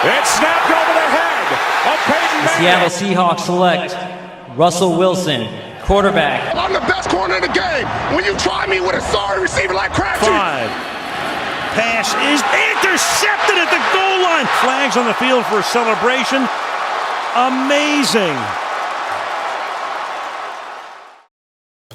It's snapped over the head of Peyton The Seattle Seahawks select Russell Wilson, quarterback. I'm the best corner in the game. When you try me with a sorry receiver like Crabtree. 5. Pass is intercepted at the goal line. Flags on the field for a celebration. Amazing.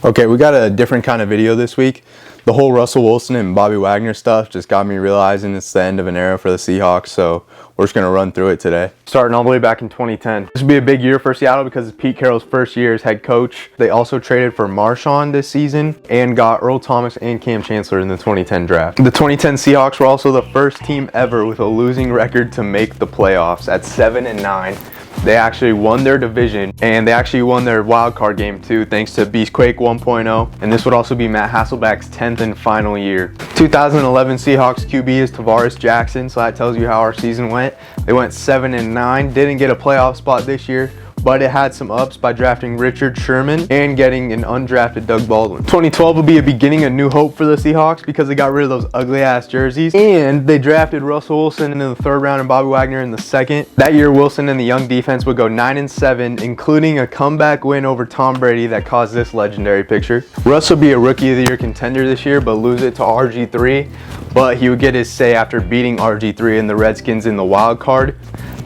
Okay, we got a different kind of video this week. The whole Russell Wilson and Bobby Wagner stuff just got me realizing it's the end of an era for the Seahawks, so we're just going to run through it today. Starting all the way back in 2010. This would be a big year for Seattle because it's Pete Carroll's first year as head coach. They also traded for Marshawn this season and got Earl Thomas and Cam Chancellor in the 2010 draft. The 2010 Seahawks were also the first team ever with a losing record to make the playoffs at 7-9. They actually won their division, and they actually won their wild card game too, thanks to Beastquake 1.0. And this would also be Matt Hasselbeck's 10th and final year. 2011 Seahawks QB is Tavares Jackson, so that tells you how our season went. They went 7-9, didn't get a playoff spot this year, but it had some ups by drafting Richard Sherman and getting an undrafted Doug Baldwin. 2012 will be a beginning of new hope for the Seahawks because they got rid of those ugly ass jerseys, and they drafted Russell Wilson in the 3rd round and Bobby Wagner in the 2nd. That year, Wilson and the young defense would go 9-7, including a comeback win over Tom Brady that caused this legendary picture. Russ would be a Rookie of the Year contender this year, but lose it to RG3, but he would get his say after beating RG3 and the Redskins in the wild card.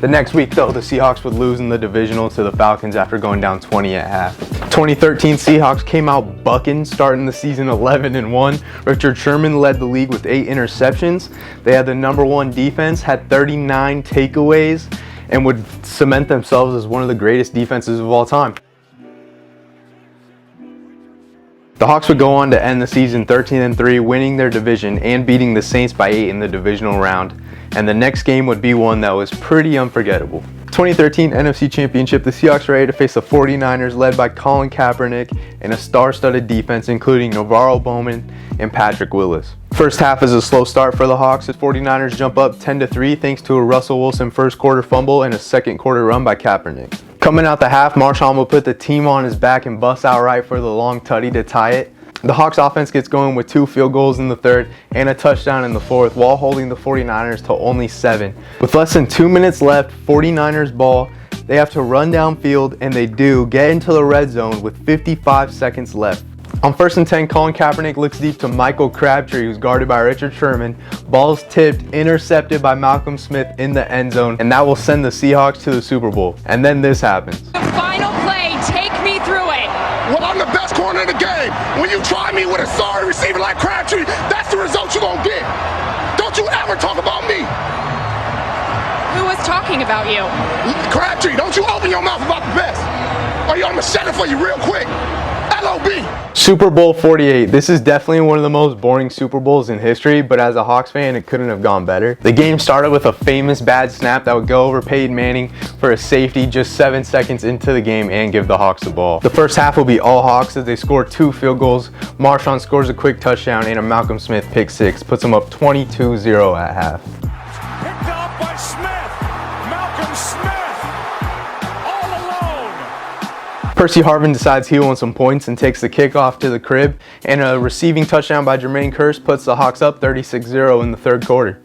The next week, though, the Seahawks would lose in the divisional to the Falcons after going down 20 at half. 2013 Seahawks came out bucking, starting the season 11-1. Richard Sherman led the league with 8 interceptions. They had the #1 defense, had 39 takeaways, and would cement themselves as one of the greatest defenses of all time. The Hawks would go on to end the season 13-3, winning their division and beating the Saints by 8 in the divisional round. And the next game would be one that was pretty unforgettable. 2013 NFC Championship, the Seahawks were ready to face the 49ers led by Colin Kaepernick and a star-studded defense including Navarro Bowman and Patrick Willis. First half is a slow start for the Hawks as 49ers jump up 10-3 thanks to a Russell Wilson first quarter fumble and a second quarter run by Kaepernick. Coming out the half, Marshawn will put the team on his back and bust out right for the long tutty to tie it. The Hawks offense gets going with 2 field goals in the 3rd and a touchdown in the 4th while holding the 49ers to only 7. With less than 2 minutes left, 49ers ball, they have to run downfield, and they do get into the red zone with 55 seconds left. On 1st and 10, Colin Kaepernick looks deep to Michael Crabtree, who's guarded by Richard Sherman. Ball's tipped, intercepted by Malcolm Smith in the end zone, and that will send the Seahawks to the Super Bowl. And then this happens. The final play, take me through it. Well, I'm the best corner in the game. When you try me with a sorry receiver like Crabtree, that's the result you're going to get. Don't you ever talk about me. Who was talking about you? Crabtree, don't you open your mouth about the best. Or I'm going to shut it for you real quick. LOB. Super Bowl 48. This is definitely one of the most boring Super Bowls in history, but as a Hawks fan, it couldn't have gone better. The game started with a famous bad snap that would go over Peyton Manning for a safety just 7 seconds into the game and give the Hawks the ball. The first half will be all Hawks as they score 2 field goals. Marshawn scores a quick touchdown and a Malcolm Smith pick 6, puts them up 22-0 at half. Picked off by Smith. Malcolm Smith. Percy Harvin decides he wants some points and takes the kickoff to the crib, and a receiving touchdown by Jermaine Kearse puts the Hawks up 36-0 in the 3rd quarter.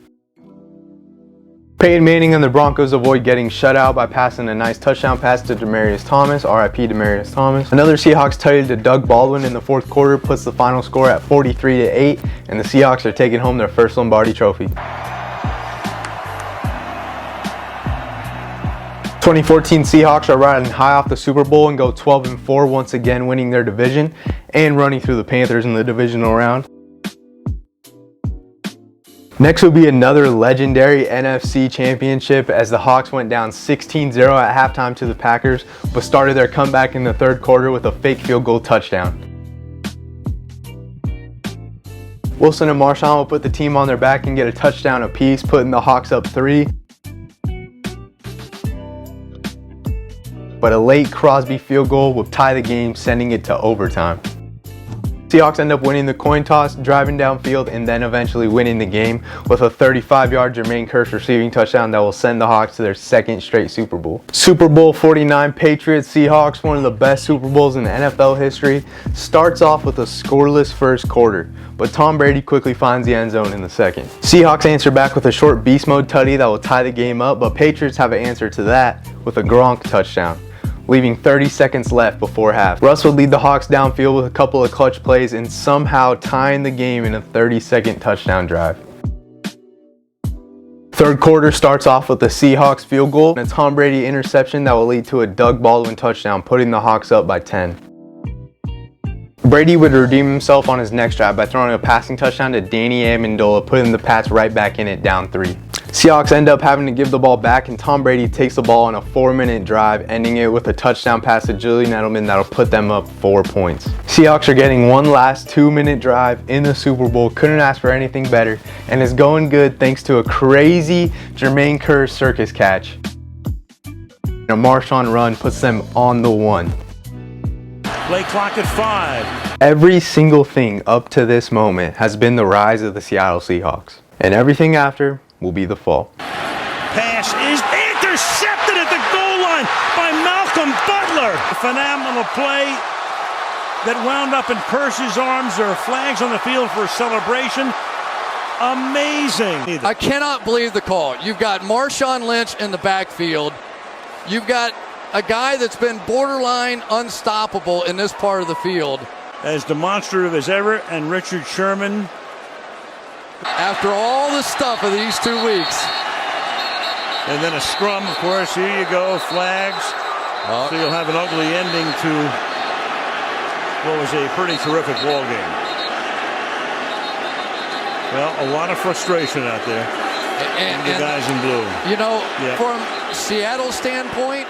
Peyton Manning and the Broncos avoid getting shut out by passing a nice touchdown pass to Demaryius Thomas, RIP Demaryius Thomas. Another Seahawks tight to Doug Baldwin in the 4th quarter puts the final score at 43-8, and the Seahawks are taking home their first Lombardi trophy. 2014 Seahawks are riding high off the Super Bowl and go 12-4, once again winning their division and running through the Panthers in the divisional round. Next will be another legendary NFC championship as the Hawks went down 16-0 at halftime to the Packers, but started their comeback in the 3rd quarter with a fake field goal touchdown. Wilson and Marshawn will put the team on their back and get a touchdown apiece, putting the Hawks up 3. But a late Crosby field goal will tie the game, sending it to overtime. Seahawks end up winning the coin toss, driving downfield, and then eventually winning the game with a 35-yard Jermaine Kearse receiving touchdown that will send the Hawks to their second straight Super Bowl. Super Bowl 49, Patriots Seahawks, one of the best Super Bowls in NFL history, starts off with a scoreless first quarter, but Tom Brady quickly finds the end zone in the second. Seahawks answer back with a short beast mode tutty that will tie the game up, but Patriots have an answer to that with a Gronk touchdown, leaving 30 seconds left before half. Russ would lead the Hawks downfield with a couple of clutch plays and somehow tying the game in a 30-second touchdown drive. Third quarter starts off with the Seahawks field goal and a Tom Brady interception that will lead to a Doug Baldwin touchdown, putting the Hawks up by 10. Brady would redeem himself on his next drive by throwing a passing touchdown to Danny Amendola, putting the Pats right back in it down 3. Seahawks end up having to give the ball back, and Tom Brady takes the ball on a 4-minute drive, ending it with a touchdown pass to Julian Edelman that'll put them up 4 points. Seahawks are getting one last 2-minute drive in the Super Bowl, couldn't ask for anything better, and is going good thanks to a crazy Jermaine Kearse circus catch. A Marshawn run puts them on the 1. Play clock at 5. Every single thing up to this moment has been the rise of the Seattle Seahawks, and everything after will be the fall. Pass is intercepted at the goal line by Malcolm Butler. A phenomenal play that wound up in Kearse's arms. There are flags on the field for a celebration. Amazing. I cannot believe the call. You've got Marshawn Lynch in the backfield. You've got a guy that's been borderline unstoppable in this part of the field. As demonstrative as ever, and Richard Sherman. After all the stuff of these 2 weeks. And then a scrum, of course. Here you go, flags. So you'll have an ugly ending to what was a pretty terrific ball game. Well, a lot of frustration out there. And the guys in blue. You know, from Seattle's standpoint,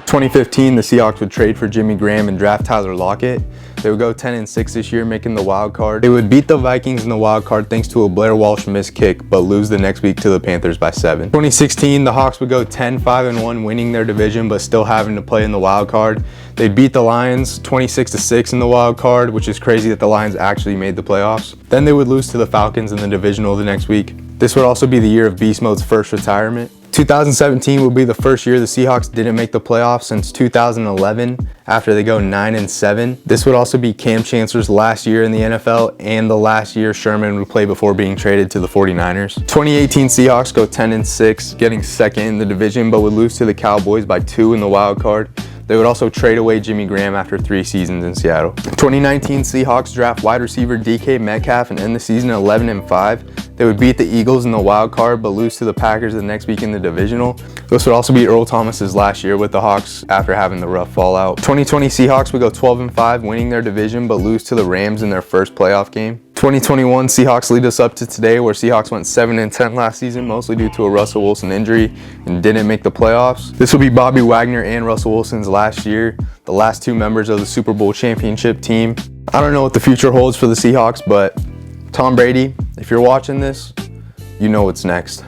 2015, the Seahawks would trade for Jimmy Graham and draft Tyler Lockett. They would go 10-6 this year, making the wild card. They would beat the Vikings in the wild card thanks to a Blair Walsh missed kick, but lose the next week to the Panthers by 7. 2016, the Hawks would go 10-5-1, winning their division, but still having to play in the wild card. They'd beat the Lions 26-6 in the wild card, which is crazy that the Lions actually made the playoffs. Then they would lose to the Falcons in the divisional the next week. This would also be the year of Beast Mode's first retirement. 2017 would be the first year the Seahawks didn't make the playoffs since 2011 after they go 9-7. This would also be Cam Chancellor's last year in the NFL and the last year Sherman would play before being traded to the 49ers. 2018 Seahawks go 10-6, getting second in the division, but would lose to the Cowboys by 2 in the wild card. They would also trade away Jimmy Graham after 3 seasons in Seattle. 2019 Seahawks draft wide receiver DK Metcalf and end the season 11-5. They would beat the Eagles in the wild card, but lose to the Packers the next week in the divisional. This would also be Earl Thomas's last year with the Hawks after having the rough fallout. 2020 Seahawks would go 12-5, winning their division, but lose to the Rams in their first playoff game. 2021 Seahawks lead us up to today, where Seahawks went 7-10 last season, mostly due to a Russell Wilson injury, and didn't make the playoffs. This will be Bobby Wagner and Russell Wilson's last year, the last 2 members of the Super Bowl championship team. I don't know what the future holds for the Seahawks, but Tom Brady, if you're watching this, you know what's next.